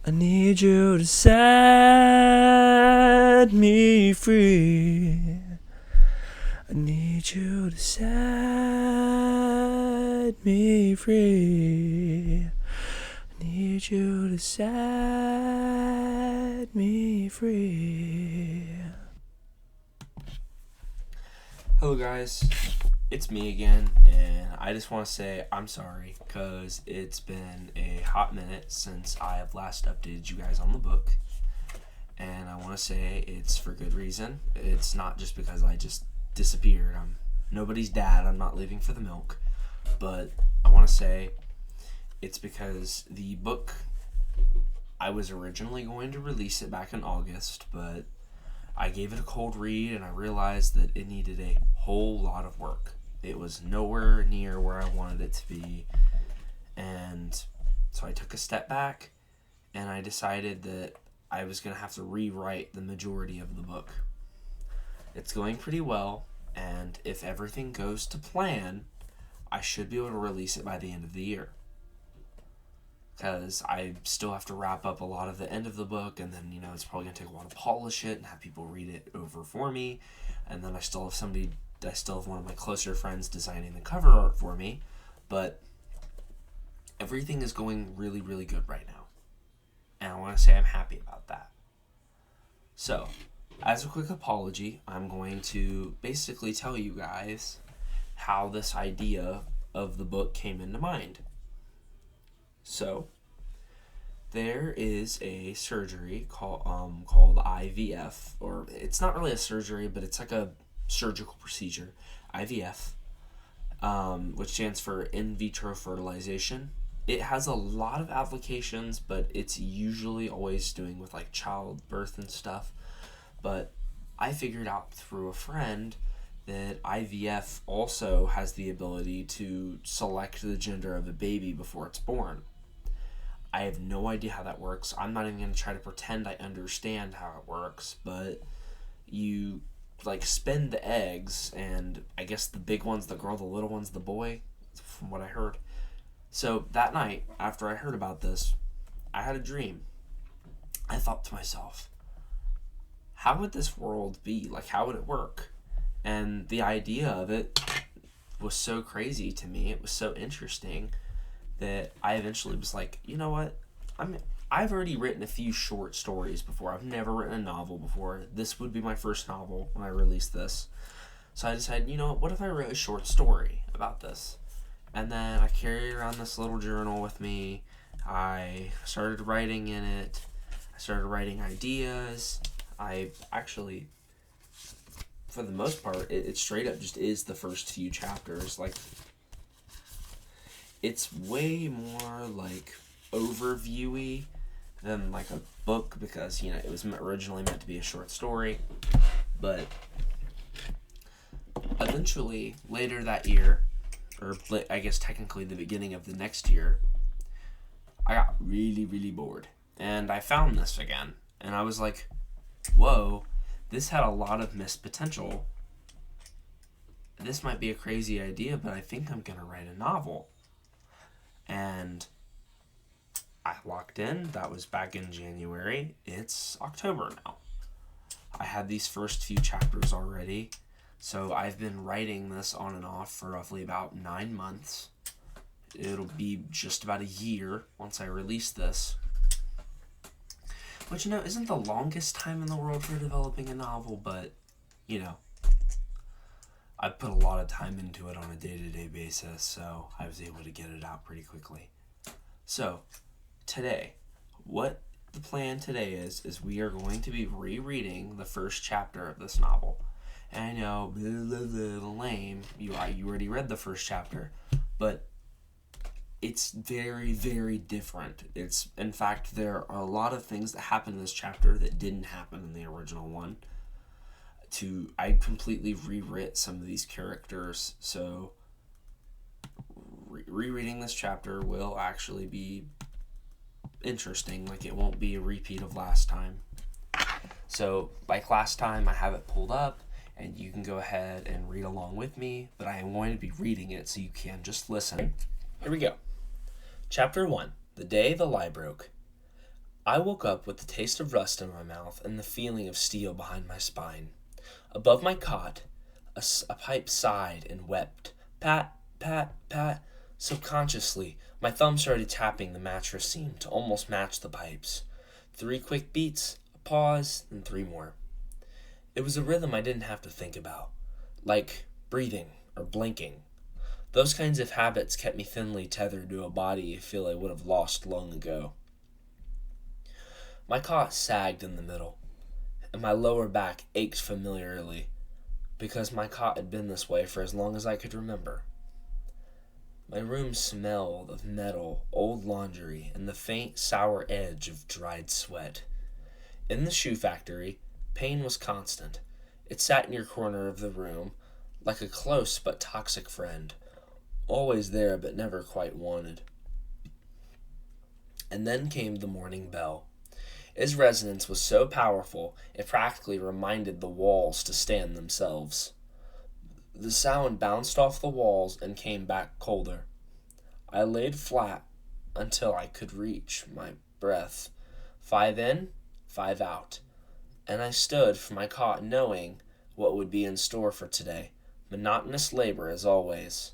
I need you to set me free. I need you to set me free. I need you to set me free. Hello guys, it's me again, and I just want to say I'm sorry because it's been a hot minute since I have last updated you guys on the book, and I want to say it's for good reason. It's not just because I just disappeared. I'm nobody's dad. I'm not leaving for the milk, but I want to say it's because the book, I was originally going to release it back in August, but I gave it a cold read and I realized that it needed a whole lot of work. It was nowhere near where I wanted it to be, and so I took a step back and I decided that I was going to have to rewrite the majority of the book. It's going pretty well, and if everything goes to plan, I should be able to release it by the end of the year. Because I still have to wrap up a lot of the end of the book, and then, it's probably going to take a while to polish it and have people read it over for me. And then I still have one of my closer friends designing the cover art for me. But everything is going really, really good right now. And I want to say I'm happy about that. So, as a quick apology, I'm going to basically tell you guys how this idea of the book came into mind. So, there is a surgery called IVF, or it's not really a surgery, but it's like a surgical procedure, IVF, which stands for in vitro fertilization. It has a lot of applications, but it's usually always doing with like childbirth and stuff. But I figured out through a friend that IVF also has the ability to select the gender of a baby before it's born. I have no idea how that works. I'm not even going to try to pretend I understand how it works, but you spin the eggs, and I guess the big one's the girl, the little one's the boy, from what I heard. So that night, after I heard about this, I had a dream. I thought to myself, how would this world be? How would it work? And the idea of it was so crazy to me. It was so interesting that I eventually was like, you know what? I've already written a few short stories before. I've never written a novel before. This would be my first novel when I release this. So I decided, what if I wrote a short story about this? And then I carried around this little journal with me. I started writing in it. I started writing ideas. I actually, for the most part, it straight up just is the first few chapters. It's way more overviewy than a book, because it was originally meant to be a short story. But eventually, later that year, or I guess technically the beginning of the next year, I got really, really bored, and I found this again, and I was like, whoa, this had a lot of missed potential. This might be a crazy idea, but I think I'm gonna write a novel. And I locked in. That was back in January. It's October now. I had these first few chapters already, so I've been writing this on and off for roughly about 9 months. It'll be just about a year once I release this, which isn't the longest time in the world for developing a novel, but I put a lot of time into it on a day-to-day basis, so I was able to get it out pretty quickly. So, today, what the plan today is we are going to be rereading the first chapter of this novel. And I know, lame, you already read the first chapter, but it's very, very different. In fact, there are a lot of things that happen in this chapter that didn't happen in the original one. I completely rewrit some of these characters, so rereading this chapter will actually be interesting. It won't be a repeat of last time. So, like last time, I have it pulled up, and you can go ahead and read along with me, but I am going to be reading it, so you can just listen. Here we go. Chapter 1, The Day the Lie Broke. I woke up with the taste of rust in my mouth and the feeling of steel behind my spine. Above my cot, a pipe sighed and wept. Pat, pat, pat. Subconsciously, my thumb started tapping the mattress seam to almost match the pipes. 3 quick beats, a pause, and 3 more. It was a rhythm I didn't have to think about, like breathing or blinking. Those kinds of habits kept me thinly tethered to a body I feel I would have lost long ago. My cot sagged in the middle, and my lower back ached familiarly, because my cot had been this way for as long as I could remember. My room smelled of metal, old laundry, and the faint, sour edge of dried sweat. In the shoe factory, pain was constant. It sat in your corner of the room, like a close but toxic friend, always there but never quite wanted. And then came the morning bell. Its resonance was so powerful, it practically reminded the walls to stand themselves. The sound bounced off the walls and came back colder. I laid flat until I could reach my breath. 5 in, 5 out. And I stood for my cot knowing what would be in store for today. Monotonous labor as always.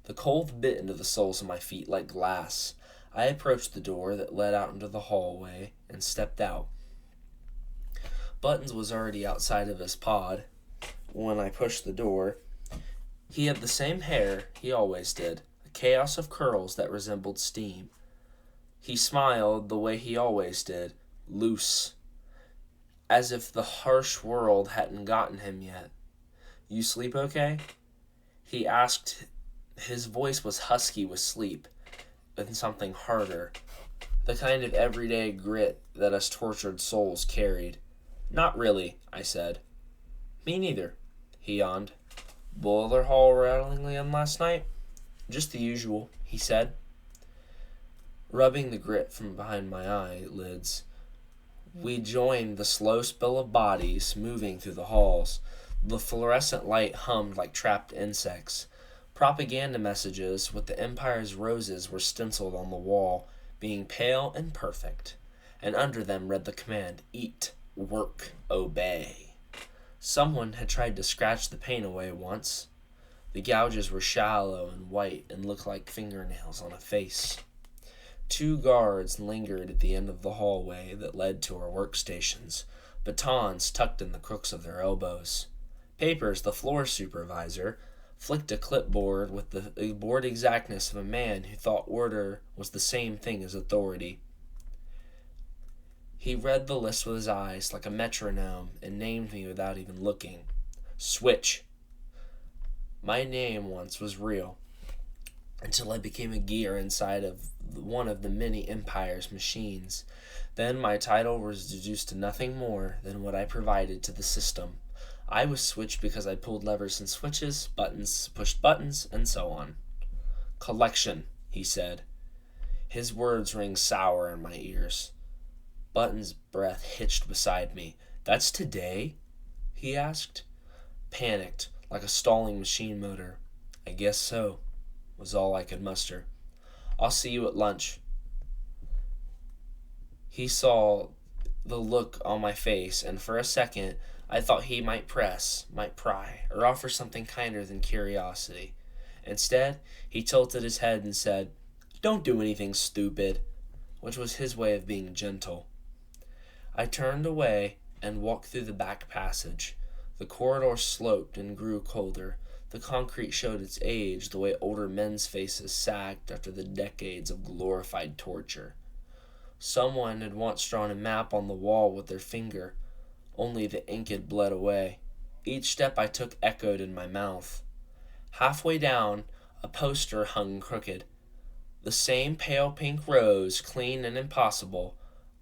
The cold bit into the soles of my feet like glass. I approached the door that led out into the hallway and stepped out. Buttons was already outside of his pod when I pushed the door. He had the same hair he always did, a chaos of curls that resembled steam. He smiled the way he always did, loose, as if the harsh world hadn't gotten him yet. "You sleep okay?" he asked. His voice was husky with sleep and something harder, the kind of everyday grit that us tortured souls carried. "Not really," I said. "Me neither," he yawned. "Boiler hall rattling in last night?" "Just the usual," he said, rubbing the grit from behind my eyelids. We joined the slow spill of bodies moving through the halls. The fluorescent light hummed like trapped insects. Propaganda messages with the Empire's roses were stenciled on the wall, being pale and perfect, and under them read the command, "Eat, work, obey." Someone had tried to scratch the paint away once. The gouges were shallow and white and looked like fingernails on a face. 2 guards lingered at the end of the hallway that led to our workstations, batons tucked in the crooks of their elbows. Papers, the floor supervisor, flicked a clipboard with the bored exactness of a man who thought order was the same thing as authority. He read the list with his eyes like a metronome and named me without even looking. Switch. My name once was real, until I became a gear inside of one of the many Empire's machines. Then my title was reduced to nothing more than what I provided to the system. I was switched because I pulled levers and switches, buttons, pushed buttons, and so on. "Collection," he said. His words rang sour in my ears. Button's breath hitched beside me. "That's today?" he asked. Panicked, like a stalling machine motor. "I guess so," was all I could muster. "I'll see you at lunch." He saw the look on my face, and for a second I thought he might press, might pry, or offer something kinder than curiosity. Instead, he tilted his head and said, "Don't do anything stupid," which was his way of being gentle. I turned away and walked through the back passage. The corridor sloped and grew colder. The concrete showed its age the way older men's faces sagged after the decades of glorified torture. Someone had once drawn a map on the wall with their finger. Only the ink had bled away. Each step I took echoed in my mouth. Halfway down, a poster hung crooked. The same pale pink rose, clean and impossible.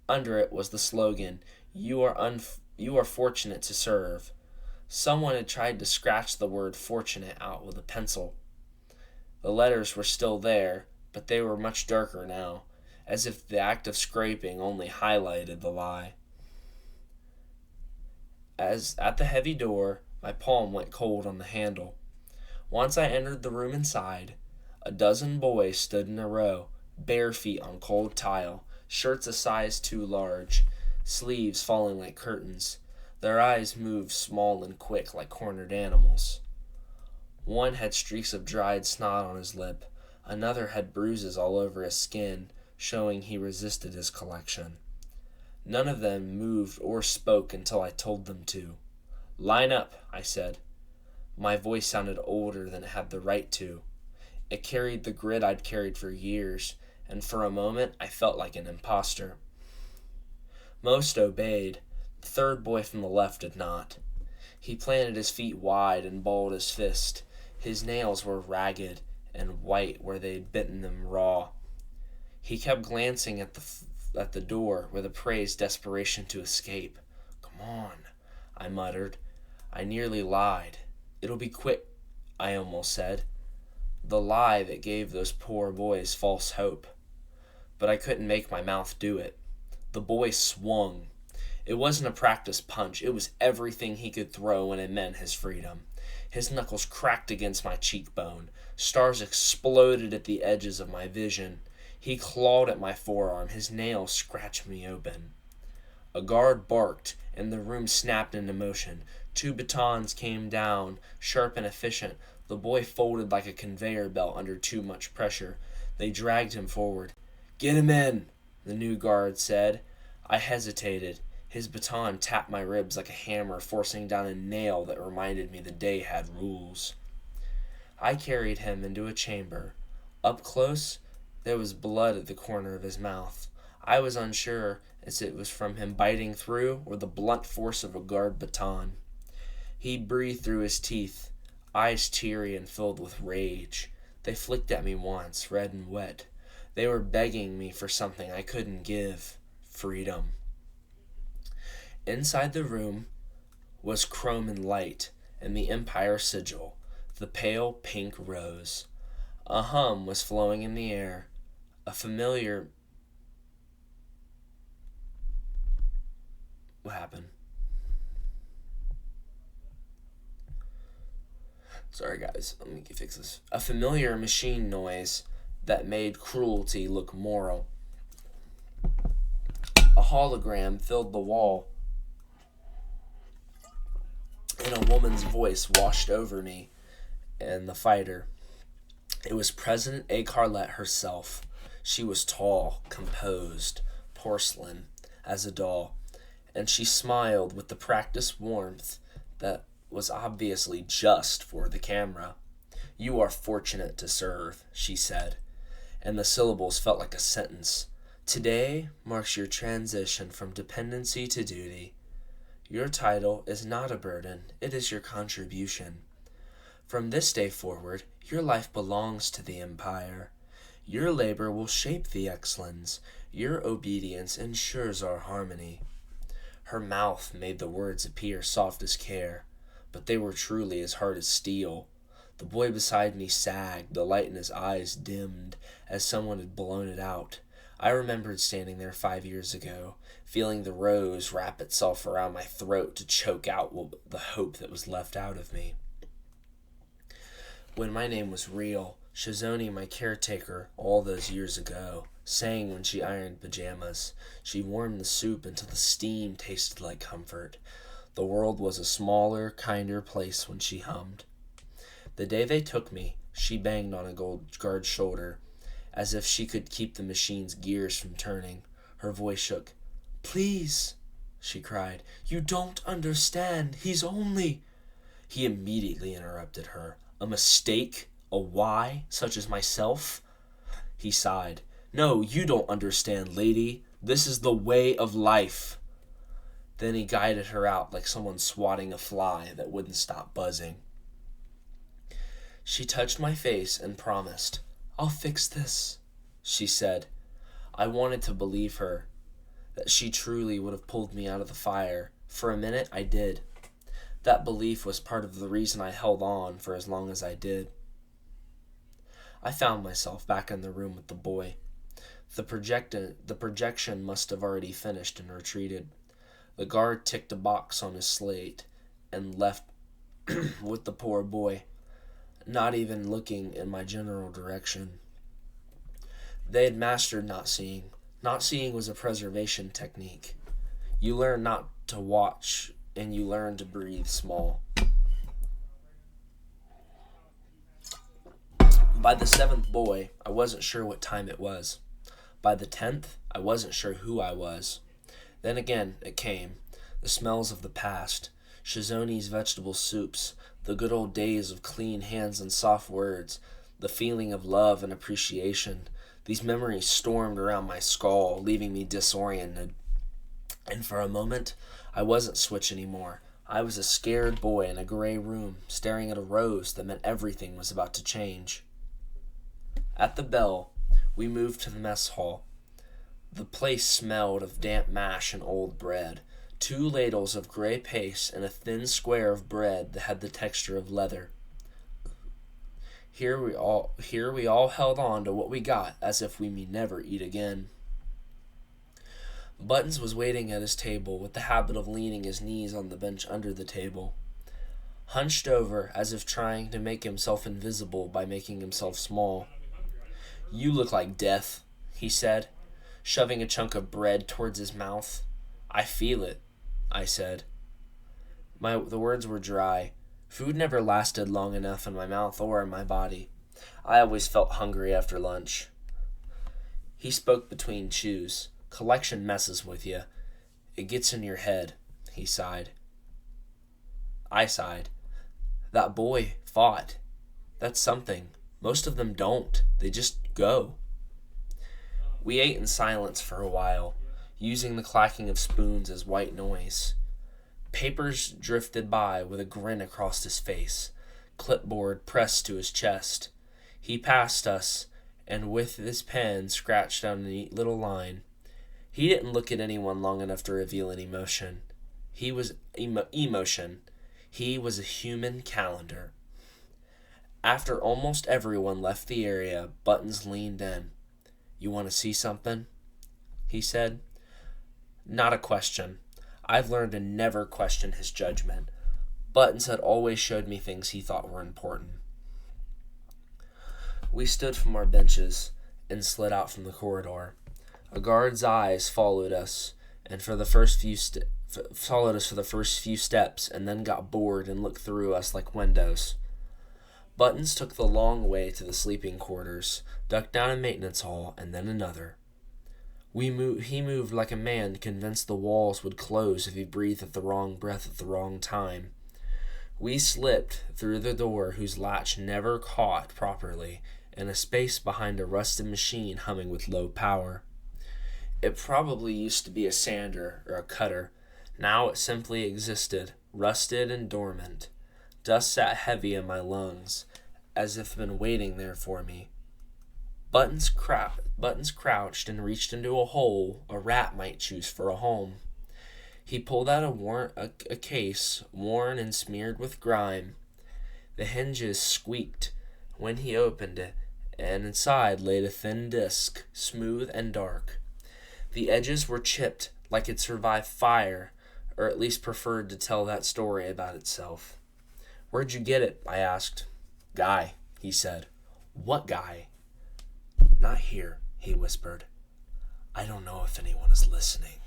Under it was the slogan, you are fortunate to serve." Someone had tried to scratch the word fortunate out with a pencil. The letters were still there, but they were much darker now, as if the act of scraping only highlighted the lie. As at the heavy door, my palm went cold on the handle. Once I entered the room inside, a dozen boys stood in a row, bare feet on cold tile, shirts a size too large, sleeves falling like curtains. Their eyes moved small and quick like cornered animals. One had streaks of dried snot on his lip. Another had bruises all over his skin, showing he resisted his collection. None of them moved or spoke until I told them to. "Line up," I said. My voice sounded older than it had the right to. It carried the grit I'd carried for years, and for a moment I felt like an imposter. Most obeyed. The third boy from the left did not. He planted his feet wide and balled his fist. His nails were ragged and white where they'd bitten them raw. He kept glancing at the door with a prey's desperation to escape. "Come on," I muttered. I nearly lied. "It'll be quick," I almost said. The lie that gave those poor boys false hope. But I couldn't make my mouth do it. The boy swung. It wasn't a practice punch. It was everything he could throw when it meant his freedom. His knuckles cracked against my cheekbone. Stars exploded at the edges of my vision. He clawed at my forearm. His nails scratched me open. A guard barked, and the room snapped into motion. 2 batons came down, sharp and efficient. The boy folded like a conveyor belt under too much pressure. They dragged him forward. "Get him in," the new guard said. I hesitated. His baton tapped my ribs like a hammer, forcing down a nail that reminded me the day had rules. I carried him into a chamber. Up close, there was blood at the corner of his mouth. I was unsure as it was from him biting through or the blunt force of a guard baton. He breathed through his teeth, eyes teary and filled with rage. They flicked at me once, red and wet. They were begging me for something I couldn't give: freedom. Inside the room was chrome and light, and the Empire sigil, the pale pink rose. A hum was flowing in the air, a familiar... What happened? Sorry guys, let me fix this. A familiar machine noise that made cruelty look moral. A hologram filled the wall, and a woman's voice washed over me and the fighter. It was President A. Carlette herself. She was tall, composed, porcelain as a doll, and she smiled with the practiced warmth that was obviously just for the camera. "You are fortunate to serve," she said, and the syllables felt like a sentence. "Today marks your transition from dependency to duty. Your title is not a burden, it is your contribution. From this day forward, your life belongs to the Empire. Your labor will shape the X-Lens. Your obedience ensures our harmony." Her mouth made the words appear soft as care, but they were truly as hard as steel. The boy beside me sagged, the light in his eyes dimmed, as someone had blown it out. I remembered standing there 5 years ago, feeling the rose wrap itself around my throat to choke out the hope that was left out of me. When my name was real, Shazoni, my caretaker, all those years ago, sang when she ironed pajamas. She warmed the soup until the steam tasted like comfort. The world was a smaller, kinder place when she hummed. The day they took me, she banged on a gold guard's shoulder, as if she could keep the machine's gears from turning. Her voice shook. "Please," she cried, "you don't understand. He's only..." He immediately interrupted her. "A mistake? A why, such as myself?" He sighed. "No, you don't understand, lady. This is the way of life." Then he guided her out like someone swatting a fly that wouldn't stop buzzing. She touched my face and promised. "I'll fix this," she said. I wanted to believe her, that she truly would have pulled me out of the fire. For a minute, I did. That belief was part of the reason I held on for as long as I did. I found myself back in the room with the boy. The projection must have already finished and retreated. The guard ticked a box on his slate and left with the poor boy, not even looking in my general direction. They had mastered not seeing. Not seeing was a preservation technique. You learn not to watch, and you learn to breathe small. By the 7th boy, I wasn't sure what time it was. By the 10th, I wasn't sure who I was. Then again, it came. The smells of the past. Shizoni's vegetable soups. The good old days of clean hands and soft words. The feeling of love and appreciation. These memories stormed around my skull, leaving me disoriented. And for a moment, I wasn't Switch anymore. I was a scared boy in a gray room, staring at a rose that meant everything was about to change. At the bell, we moved to the mess hall. The place smelled of damp mash and old bread. 2 ladles of gray paste and a thin square of bread that had the texture of leather. Here we all held on to what we got as if we may never eat again. Buttons was waiting at his table with the habit of leaning his knees on the bench under the table, hunched over as if trying to make himself invisible by making himself small. "You look like death," he said, shoving a chunk of bread towards his mouth. "I feel it," I said. The words were dry. Food never lasted long enough in my mouth or in my body. I always felt hungry after lunch. He spoke between chews. "Collection messes with you. It gets in your head," he sighed. I sighed. "That boy fought. That's something. Most of them don't. They just go." We ate in silence for a while, using the clacking of spoons as white noise. Papers drifted by with a grin across his face, clipboard pressed to his chest. He passed us, and with his pen scratched down a neat little line. He didn't look at anyone long enough to reveal an emotion. He was emotion. He was a human calendar. After almost everyone left the area, Buttons leaned in. "You want to see something?" he said. Not a question. I've learned to never question his judgment. Buttons had always showed me things he thought were important. We stood from our benches and slid out from the corridor. A guard's eyes followed us, and for the first few steps, and then got bored and looked through us like windows. Buttons took the long way to the sleeping quarters, ducked down a maintenance hall, and then another. He moved like a man convinced the walls would close if he breathed at the wrong breath at the wrong time. We slipped through the door whose latch never caught properly, in a space behind a rusted machine humming with low power. It probably used to be a sander or a cutter. Now it simply existed, rusted and dormant. Dust sat heavy in my lungs, as if it had been waiting there for me. Buttons crouched and reached into a hole a rat might choose for a home. He pulled out a case, worn and smeared with grime. The hinges squeaked when he opened it, and inside lay a thin disc, smooth and dark. The edges were chipped like it survived fire, or at least preferred to tell that story about itself. "Where'd you get it?" I asked. "Guy," he said. "What guy?" "Not here," he whispered. "I don't know if anyone is listening."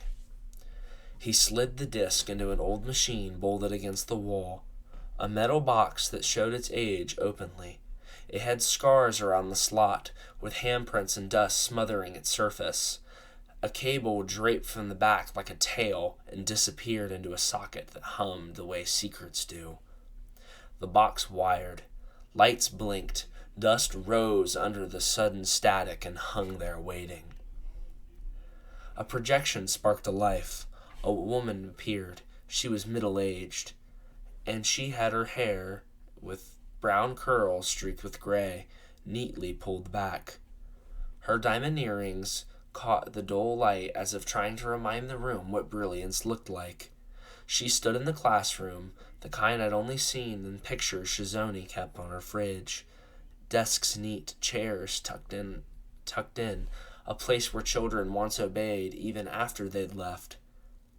He slid the disc into an old machine bolted against the wall, a metal box that showed its age openly. It had scars around the slot, with handprints and dust smothering its surface. A cable draped from the back like a tail and disappeared into a socket that hummed the way secrets do. The box wired. Lights blinked. Dust rose under the sudden static and hung there waiting. A projection sparked a life. A woman appeared. She was middle-aged, and she had her hair, with brown curls streaked with gray, neatly pulled back. Her diamond earrings caught the dull light as if trying to remind the room what brilliance looked like. She stood in the classroom, the kind I'd only seen in pictures Shizoni kept on her fridge. Desks neat, chairs tucked in, a place where children once obeyed even after they'd left.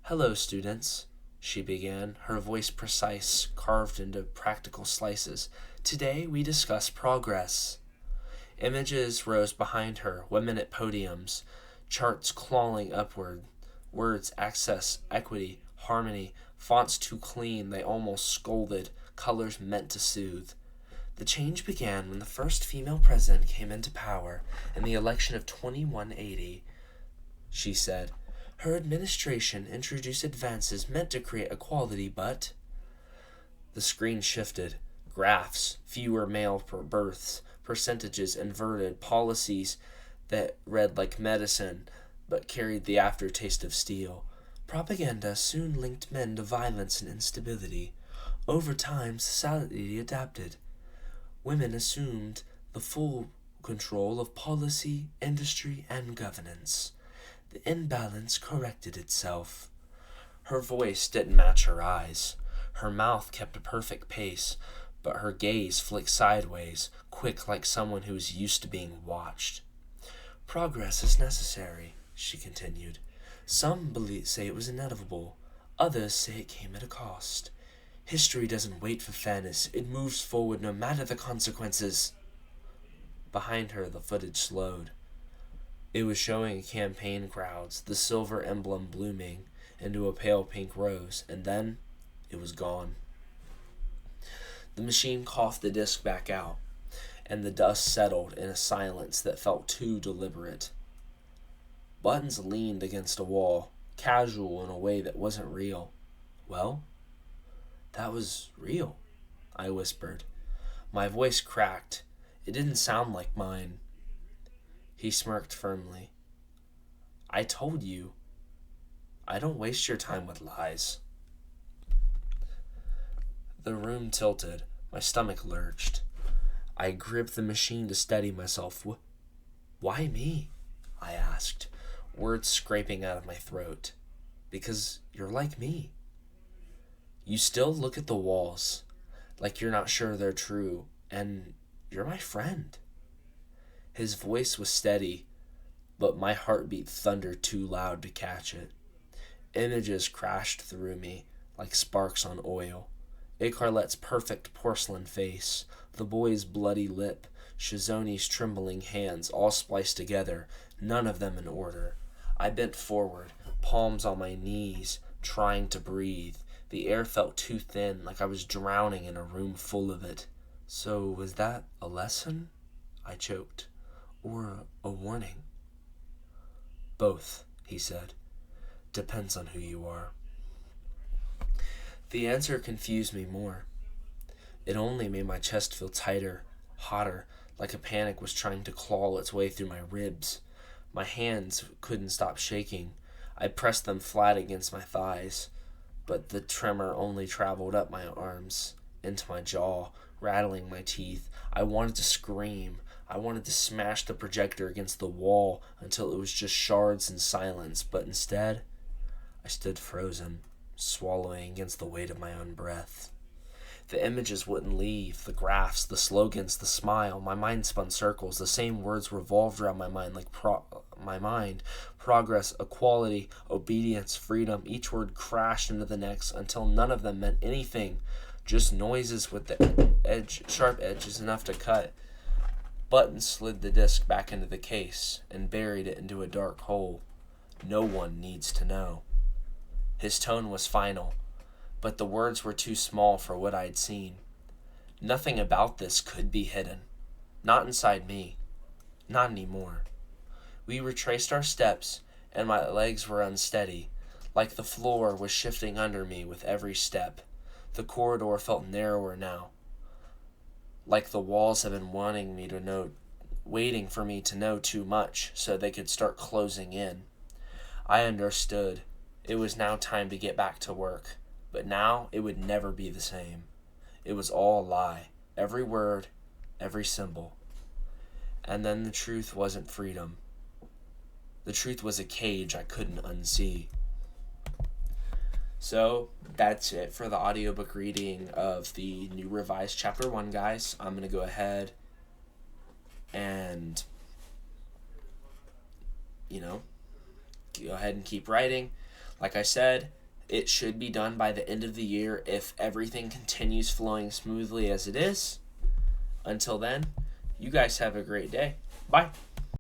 "Hello, students," she began, her voice precise, carved into practical slices. "Today we discuss progress." Images rose behind her, women at podiums, charts clawing upward, words, access, equity, harmony, fonts too clean they almost scolded, colors meant to soothe. The change began when the first female president came into power in the election of 2180, she said. Her administration introduced advances meant to create equality, but... The screen shifted. Graphs, fewer male births, percentages inverted, policies that read like medicine but carried the aftertaste of steel. Propaganda soon linked men to violence and instability. Over time, society adapted. Women assumed the full control of policy, industry, and governance. The imbalance corrected itself. Her voice didn't match her eyes. Her mouth kept a perfect pace, but her gaze flicked sideways, quick like someone who is used to being watched. Progress is necessary, she continued. Some say it was inevitable. Others say it came at a cost. History doesn't wait for fairness. It moves forward no matter the consequences. Behind her, the footage slowed. It was showing campaign crowds, the silver emblem blooming into a pale pink rose, and then it was gone. The machine coughed the disc back out, and the dust settled in a silence that felt too deliberate. Buttons leaned against a wall, casual in a way that wasn't real. Well, that was real, I whispered. My voice cracked. It didn't sound like mine. He smirked firmly. I told you. I don't waste your time with lies. The room tilted. My stomach lurched. I gripped the machine to steady myself. Why me? I asked, words scraping out of my throat. Because you're like me. You still look at the walls, like you're not sure they're true, and you're my friend. His voice was steady, but my heartbeat thundered too loud to catch it. Images crashed through me like sparks on oil. Icarlet's perfect porcelain face, the boy's bloody lip, Shizoni's trembling hands, all spliced together, none of them in order. I bent forward, palms on my knees, trying to breathe. The air felt too thin, like I was drowning in a room full of it. So was that a lesson? I choked. Or a warning? Both, he said. Depends on who you are. The answer confused me more. It only made my chest feel tighter, hotter, like a panic was trying to claw its way through my ribs. My hands couldn't stop shaking. I pressed them flat against my thighs, but the tremor only traveled up my arms, into my jaw, rattling my teeth. I wanted to scream. I wanted to smash the projector against the wall until it was just shards and silence, but instead, I stood frozen, swallowing against the weight of my own breath. The images wouldn't leave, the graphs, the slogans, the smile. My mind spun circles. The same words revolved around my mind like progress, equality, obedience, freedom. Each word crashed into the next until none of them meant anything, just noises with the sharp edges enough to cut. Button slid the disc back into the case and buried it into a dark hole. No one needs to know. His tone was final, but the words were too small for what I'd seen. Nothing about this could be hidden. Not inside me. Not anymore. We retraced our steps, and my legs were unsteady, like the floor was shifting under me with every step. The corridor felt narrower now, like the walls had been waiting for me to know too much so they could start closing in. I understood. It was now time to get back to work. But now it would never be the same. It was all a lie. Every word, every symbol. And then the truth wasn't freedom. The truth was a cage I couldn't unsee. So that's it for the audiobook reading of the new revised chapter 1, guys. I'm going to go ahead and, go ahead and keep writing. Like I said, it should be done by the end of the year if everything continues flowing smoothly as it is. Until then, you guys have a great day. Bye.